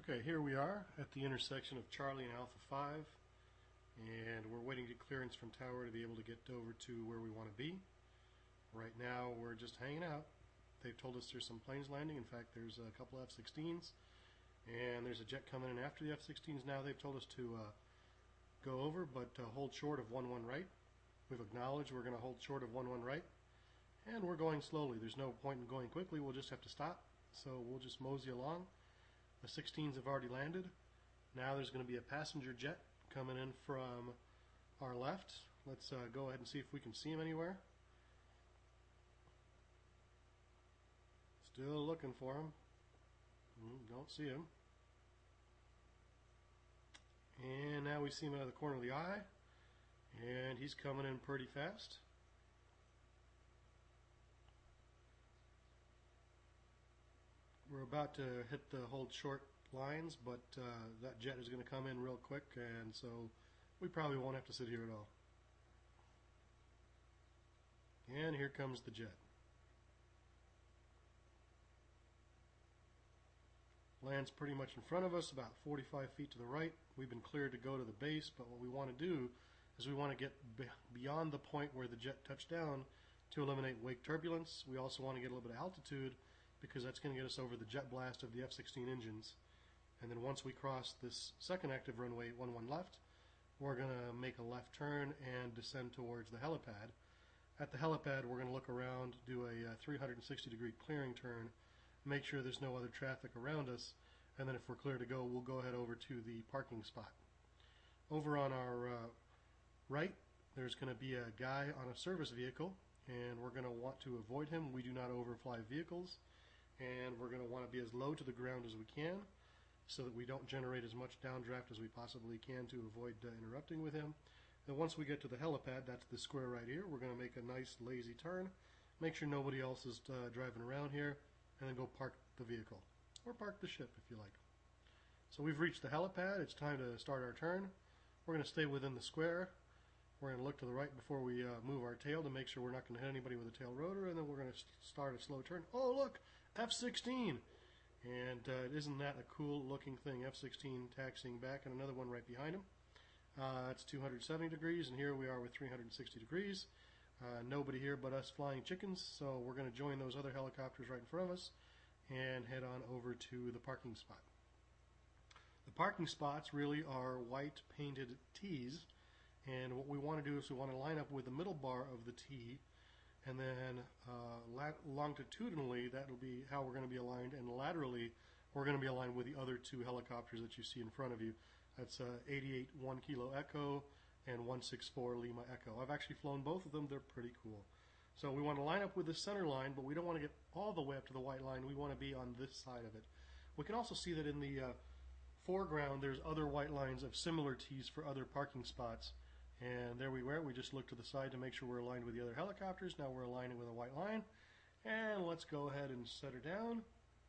Okay, here we are at the intersection of Charlie and Alpha 5, and we're waiting to get clearance from tower to be able to get over to where we want to be. Right now we're just hanging out. They've told us there's some planes landing. In fact, there's a couple F-16s, and there's a jet coming in after the F-16s now. They've told us to go over, but hold short of 11 right. We've acknowledged we're going to hold short of 11 right, and we're going slowly. There's no point in going quickly. We'll just have to stop, so we'll just mosey along. The 16s have already landed. Now there's going to be a passenger jet coming in from our left. Let's go ahead and see if we can see him anywhere. Still looking for him. Don't see him. And now we see him out of the corner of the eye, and he's coming in pretty fast. We're about to hit the hold short lines, but that jet is going to come in real quick, and so we probably won't have to sit here at all. And here comes the jet. Lands pretty much in front of us, about 45 feet to the right. We've been cleared to go to the base, but what we want to do is we want to get beyond the point where the jet touched down to eliminate wake turbulence. We also want to get a little bit of altitude, because that's going to get us over the jet blast of the F-16 engines. And then once we cross this second active runway 11 left, we're going to make a left turn and descend towards the helipad. At the helipad, we're going to look around, do a 360-degree clearing turn, make sure there's no other traffic around us, and then if we're clear to go, we'll go ahead over to the parking spot. Over on our right, there's going to be a guy on a service vehicle, and we're going to want to avoid him. We do not overfly vehicles, and we're going to want to be as low to the ground as we can so that we don't generate as much downdraft as we possibly can to avoid interrupting with him. And once we get to the helipad, that's the square right here, we're going to make a nice lazy turn, make sure nobody else is driving around here, and then go park the vehicle, or park the ship if you like. So we've reached the helipad. It's time to start our turn. We're going to stay within the square. We're going to look to the right before we move our tail to make sure we're not going to hit anybody with a tail rotor, and then we're going to start a slow turn. Oh, look, F-16! And isn't that a cool looking thing? F-16 taxiing back, and another one right behind him. It's 270 degrees, and here we are with 360 degrees. Nobody here but us flying chickens, so we're going to join those other helicopters right in front of us and head on over to the parking spot. The parking spots really are white painted T's. And what we want to do is we want to line up with the middle bar of the T, and then longitudinally, that'll be how we're going to be aligned, and laterally, we're going to be aligned with the other two helicopters that you see in front of you. That's 88 1 Kilo Echo and 164 Lima Echo. I've actually flown both of them. They're pretty cool. So we want to line up with the center line, but we don't want to get all the way up to the white line. We want to be on this side of it. We can also see that in the foreground, there's other white lines of similar T's for other parking spots. And there we were. We just looked to the side to make sure we're aligned with the other helicopters. Now we're aligning with a white line. And let's go ahead and set her down.